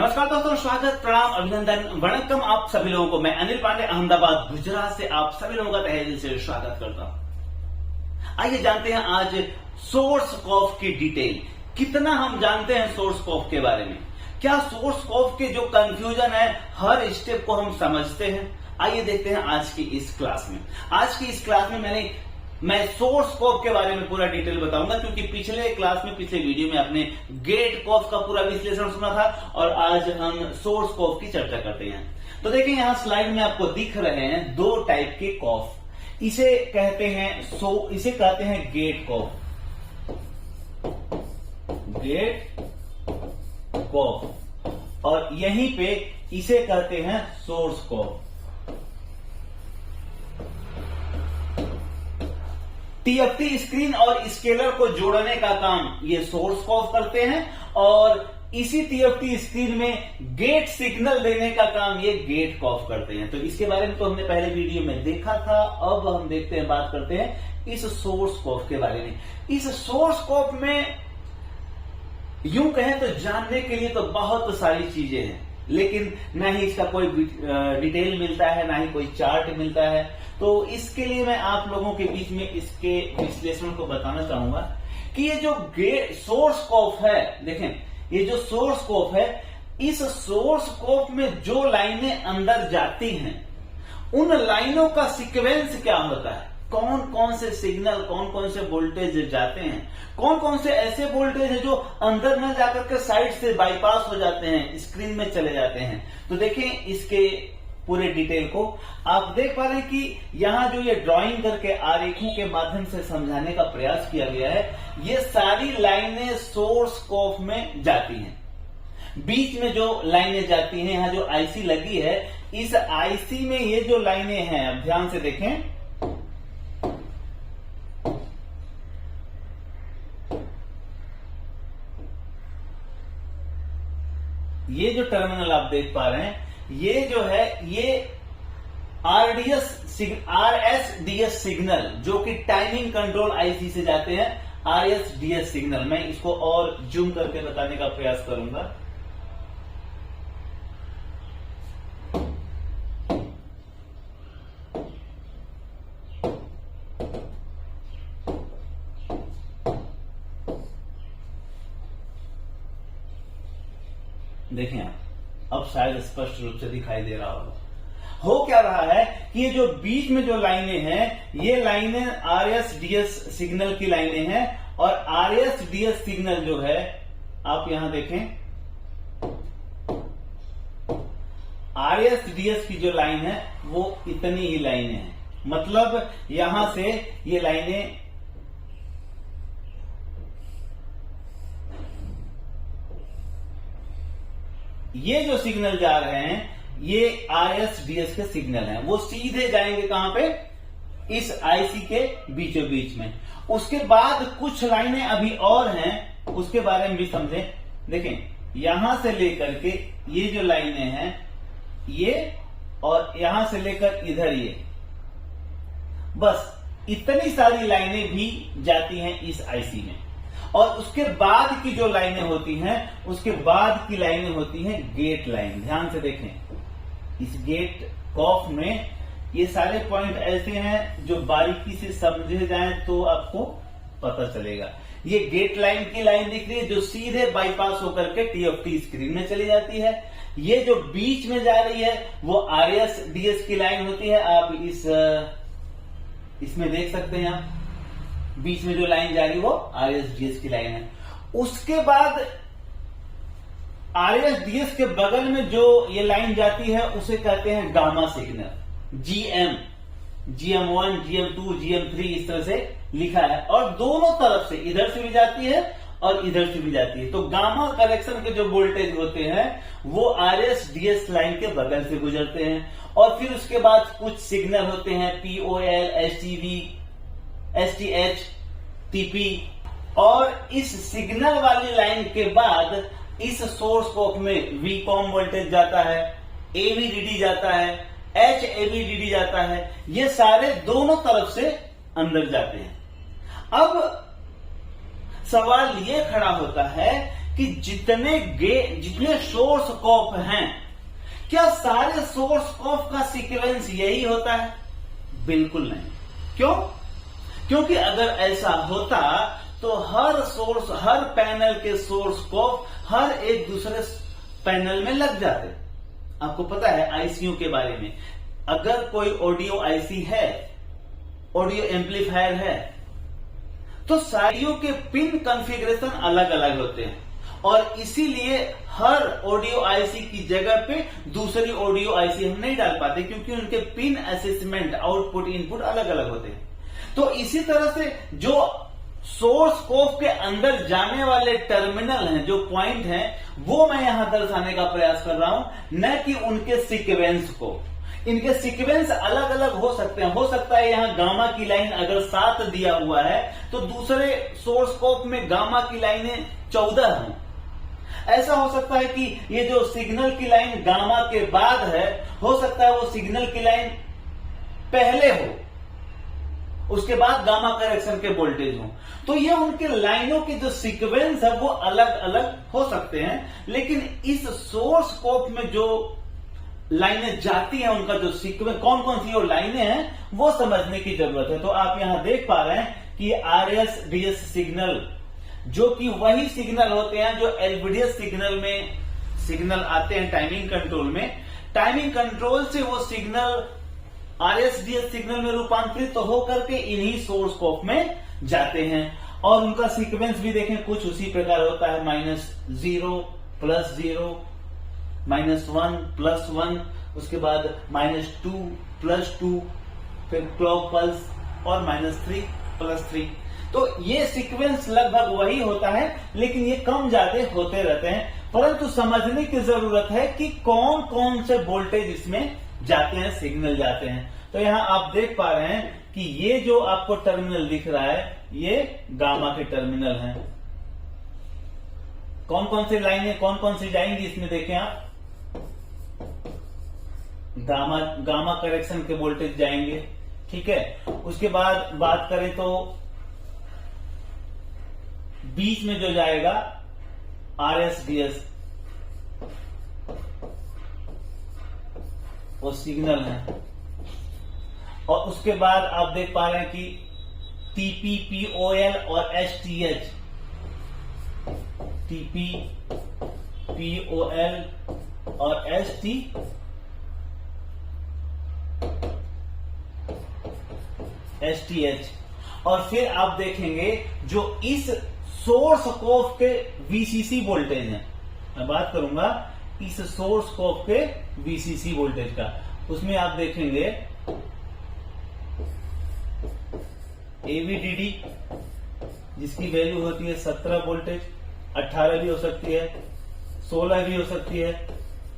नमस्कार दोस्तों, स्वागत, प्रणाम, अभिनंदन, वणक्कम आप सभी लोगों को। मैं अनिल पांडे अहमदाबाद गुजरात से आप सभी लोगों का तहे दिल से स्वागत करता हूं। आइए जानते हैं आज सोर्स कॉफ की डिटेल। कितना हम जानते हैं सोर्स कॉफ के बारे में? क्या सोर्स कॉफ के जो कंफ्यूजन है हर स्टेप को हम समझते हैं? आइए देखते हैं आज की इस क्लास में। आज की इस क्लास में मैं सोर्स कॉफ के बारे में पूरा डिटेल बताऊंगा, क्योंकि पिछले क्लास में, पिछले वीडियो में आपने गेट कॉफ का पूरा विश्लेषण सुना था और आज हम सोर्स कॉफ की चर्चा करते हैं। तो देखिए यहां स्लाइड में आपको दिख रहे हैं दो टाइप के कॉफ। इसे कहते हैं गेट कॉफ, गेट कॉफ, और यहीं पे इसे कहते हैं सोर्स कॉफ। टीएफटी स्क्रीन और स्केलर को जोड़ने का काम ये सोर्स कॉफ करते हैं और इसी टीएफटी स्क्रीन में गेट सिग्नल देने का काम ये गेट कॉफ करते हैं। तो इसके बारे में तो हमने पहले वीडियो में देखा था। अब हम देखते हैं, बात करते हैं इस सोर्स कॉफ के बारे में। इस सोर्स कॉफ में यूं कहें तो जानने के लिए तो बहुत सारी चीजें हैं, लेकिन ना ही इसका कोई डिटेल मिलता है, ना ही कोई चार्ट मिलता है। तो इसके लिए मैं आप लोगों के बीच में इसके विश्लेषण को बताना चाहूंगा कि ये जो सोर्स कॉफ है, देखें ये जो सोर्स कॉफ है, इस सोर्स कॉफ में जो लाइनें अंदर जाती हैं उन लाइनों का सीक्वेंस क्या होता है, कौन कौन से सिग्नल, कौन कौन से वोल्टेज जाते हैं, कौन कौन से ऐसे वोल्टेज हैं जो अंदर न जाकर के साइड से बाईपास हो जाते हैं, स्क्रीन में चले जाते हैं। तो देखें इसके पूरे डिटेल को आप देख पा रहे हैं कि यहां जो ये ड्राइंग करके आरेखों के माध्यम से समझाने का प्रयास किया गया है, ये सारी लाइनें सोर्स कॉफ में जाती हैं। बीच में जो लाइनें जाती हैं, यहां जो आईसी लगी है, इस आईसी में ये जो लाइनें हैं, अब ध्यान से देखें, ये जो टर्मिनल आप देख पा रहे हैं, ये जो है ये आरएसडीएस सिग्नल, जो कि टाइमिंग कंट्रोल आईसी से जाते हैं, आरएसडीएस सिग्नल। मैं इसको और जूम करके बताने का प्रयास करूंगा। देखें आप, अब शायद स्पष्ट रूप से दिखाई दे रहा होगा। हो क्या रहा है कि ये जो बीच में जो लाइनें हैं, ये लाइनें आरएसडीएस सिग्नल की लाइनें हैं, और आरएसडीएस सिग्नल जो है, आप यहां देखें, आरएसडीएस की जो लाइन है वो इतनी ही लाइनें हैं। मतलब यहां से ये लाइनें ये जो सिग्नल जा रहे हैं ये आरएसडीएस के सिग्नल हैं, वो सीधे जाएंगे कहां पे, इस आईसी के बीचों बीच में। उसके बाद कुछ लाइनें अभी और हैं, उसके बारे में भी समझें। देखें यहां से लेकर के ये जो लाइनें हैं ये, और यहां से लेकर इधर ये, बस इतनी सारी लाइनें भी जाती हैं इस आईसी में। और उसके बाद की जो लाइनें होती हैं, उसके बाद की लाइनें होती हैं गेट लाइन। ध्यान से देखें, इस गेट कॉफ में ये सारे पॉइंट ऐसे हैं जो बारीकी से समझे जाएं तो आपको पता चलेगा। ये गेट लाइन की लाइन दिख रही है जो सीधे बाईपास होकर के टीएफटी स्क्रीन में चली जाती है। ये जो बीच में जा रही है वो आरएसडीएस की लाइन होती है। आप इसमें देख सकते हैं, आप बीच में जो लाइन जा रही है वो आरएसडीएस की लाइन है। उसके बाद आरएसडीएस के बगल में जो ये लाइन जाती है उसे कहते हैं gamma signal, GM1, GM2, GM3, इस तरह से लिखा है, और दोनों तरफ से, इधर से भी जाती है और इधर से भी जाती है। तो गामा करेक्शन के जो वोल्टेज होते हैं वो आरएसडीएस लाइन के बगल से गुजरते हैं, और फिर उसके बाद कुछ सिग्नल होते हैं POL, STV, STH, TP, और इस सिग्नल वाली लाइन के बाद इस सोर्स कॉफ में VCOM वोल्टेज जाता है, AVDD जाता है, HAVDD जाता है। ये सारे दोनों तरफ से अंदर जाते हैं। अब सवाल ये खड़ा होता है कि जितने सोर्स कॉफ हैं, क्या सारे सोर्स कॉफ का सीक्वेंस यही होता है? बिल्कुल नहीं। क्यों? क्योंकि अगर ऐसा होता तो हर पैनल के सोर्स कॉफ हर एक दूसरे पैनल में लग जाते। आपको पता है आईसीयू के बारे में, अगर कोई ऑडियो आईसी है, ऑडियो एम्पलीफायर है, तो सारियों के पिन कॉन्फ़िगरेशन अलग अलग होते हैं और इसीलिए हर ऑडियो आईसी की जगह पे दूसरी ऑडियो आईसी हम नहीं डाल पाते, क्योंकि उनके पिन असेसमेंट, आउटपुट इनपुट अलग अलग होते हैं। तो इसी तरह से जो सोर्स कॉफ के अंदर जाने वाले टर्मिनल हैं, जो पॉइंट हैं, वो मैं यहां दर्शाने का प्रयास कर रहा हूं, न कि उनके सीक्वेंस को। इनके सीक्वेंस अलग अलग हो सकते हैं। हो सकता है यहां गामा की लाइन अगर 7 दिया हुआ है तो दूसरे सोर्स कॉफ में गामा की लाइनें 14 हों। ऐसा हो सकता है कि ये जो सिग्नल की लाइन गामा के बाद है, हो सकता है वो सिग्नल की लाइन पहले हो, उसके बाद गामा करेक्शन के वोल्टेज हो। तो ये उनके लाइनों की जो सीक्वेंस है वो अलग अलग हो सकते हैं, लेकिन इस सोर्स कॉफ में जो लाइनें जाती हैं, उनका जो सीक्वेंस, कौन कौन सी वो लाइनें हैं, वो समझने की जरूरत है। तो आप यहां देख पा रहे हैं कि आरएस डीएस सिग्नल, जो कि वही सिग्नल होते हैं जो एलवीडीएस सिग्नल में सिग्नल आते हैं टाइमिंग कंट्रोल में। टाइमिंग कंट्रोल से वो सिग्नल आरएसडीएस सिग्नल में रूपांतरित तो होकर के इन्हीं सोर्स कॉफ में जाते हैं और उनका सीक्वेंस भी देखें कुछ उसी प्रकार होता है। -0 +0 -1 +1, उसके बाद -2 +2, फिर क्लॉक पल्स और -3 +3। तो ये सीक्वेंस लगभग वही होता है, लेकिन ये कम ज्यादा होते रहते हैं। परंतु समझने की जरूरत है कि कौन कौन से वोल्टेज इसमें जाते हैं, सिग्नल जाते हैं। तो यहां आप देख पा रहे हैं कि ये जो आपको टर्मिनल दिख रहा है, ये गामा के टर्मिनल हैं। कौन कौन सी लाइनें, कौन कौन सी जाएंगी इसमें देखें आप। गामा करेक्शन के वोल्टेज जाएंगे, ठीक है। उसके बाद बात करें तो बीच में जो जाएगा आरएसडीएस, वो सिग्नल है। और उसके बाद आप देख पा रहे हैं कि टीपी, पीओएल और एसटीएच, टीपी, पीओएल और एसटीएच। और फिर आप देखेंगे जो इस सोर्स कॉफ के वीसीसी वोल्टेज है, मैं बात करूंगा इस सोर्स कॉफ के वीसीसी वोल्टेज का। उसमें आप देखेंगे एवीडीडी, जिसकी वैल्यू होती है 17 वोल्टेज, 18 भी हो सकती है, 16 भी हो सकती है,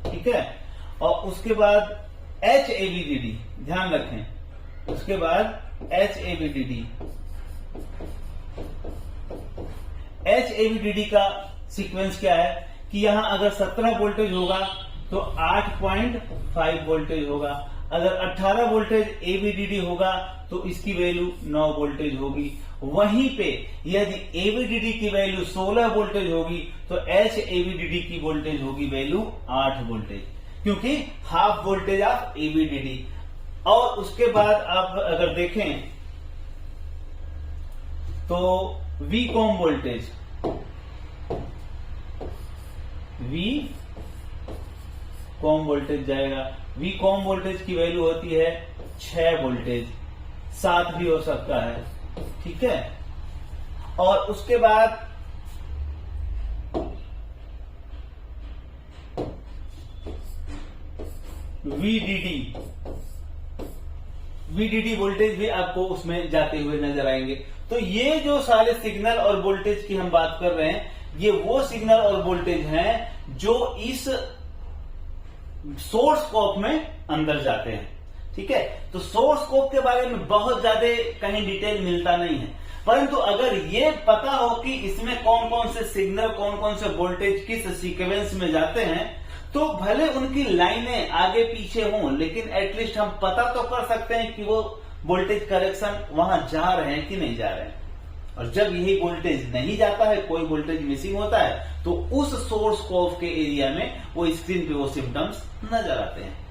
ठीक है। और उसके बाद एचएवीडीडी, ध्यान रखें, उसके बाद एचएवीडीडी। एचएवीडीडी का सीक्वेंस क्या है कि यहां अगर 17 वोल्टेज होगा तो 8.5 वोल्टेज होगा। अगर 18 वोल्टेज एवीडीडी होगा तो इसकी वैल्यू 9 वोल्टेज होगी। वहीं पे यदि एवीडीडी की वैल्यू 16 वोल्टेज होगी तो एचएवीडीडी की वोल्टेज होगी वैल्यू 8 वोल्टेज, क्योंकि हाफ वोल्टेज ऑफ एवीडीडी। और उसके बाद आप अगर देखें तो V com voltage, V com voltage जाएगा। वी कॉम वोल्टेज की वैल्यू होती है 6 वोल्टेज, 7 भी हो सकता है, ठीक है। और उसके बाद वीडीडी वोल्टेज भी आपको उसमें जाते हुए नजर आएंगे। तो ये जो सारे सिग्नल और वोल्टेज की हम बात कर रहे हैं, ये वो सिग्नल और वोल्टेज हैं जो इस सोर्स स्कोप में अंदर जाते हैं, ठीक है। तो सोर्स स्कोप के बारे में बहुत ज्यादा कहीं डिटेल मिलता नहीं है, परंतु अगर ये पता हो कि इसमें कौन कौन से सिग्नल, कौन कौन से वोल्टेज किस सीक्वेंस में जाते हैं, तो भले उनकी लाइनें आगे पीछे हों, लेकिन एटलीस्ट हम पता तो कर सकते हैं कि वो वोल्टेज करेक्शन वहां जा रहे हैं कि नहीं जा रहे हैं। और जब यही वोल्टेज नहीं जाता है, कोई वोल्टेज मिसिंग होता है, तो उस सोर्स कॉफ के एरिया में वो स्क्रीन पे वो सिम्टम्स नजर आते हैं।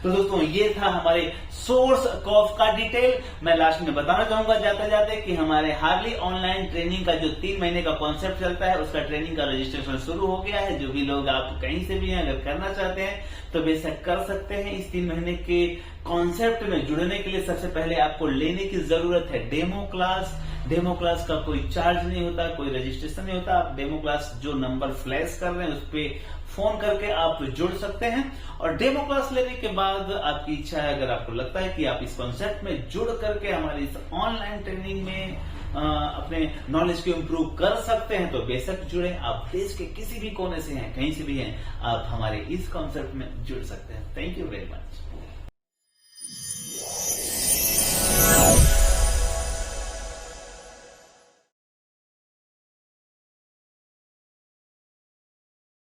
तो दोस्तों ये था हमारे सोर्स कॉफ का डिटेल। मैं लास्ट में बताना चाहूंगा जाते जाते कि हमारे हार्ली ऑनलाइन ट्रेनिंग का जो 3 महीने का कॉन्सेप्ट चलता है, उसका ट्रेनिंग का रजिस्ट्रेशन शुरू हो गया है। जो भी लोग आप कहीं से भी हैं, अगर करना चाहते हैं तो बेशक कर सकते हैं। इस 3 महीने के कॉन्सेप्ट में जुड़ने के लिए सबसे पहले आपको लेने की जरूरत है डेमो क्लास। डेमो क्लास का कोई चार्ज नहीं होता, कोई रजिस्ट्रेशन नहीं होता। आप डेमो क्लास जो नंबर फ्लैश कर रहे हैं उस पर फोन करके आप जुड़ सकते हैं। और डेमो क्लास लेने के बाद आपकी इच्छा है, अगर आपको लगता है कि आप इस कॉन्सेप्ट में जुड़ करके हमारी इस ऑनलाइन ट्रेनिंग में अपने नॉलेज को इम्प्रूव कर सकते हैं, तो बेशक जुड़े। आप देश के किसी भी कोने से हैं, कहीं से भी हैं, आप हमारे इस कॉन्सेप्ट में जुड़ सकते हैं। Thank you very much.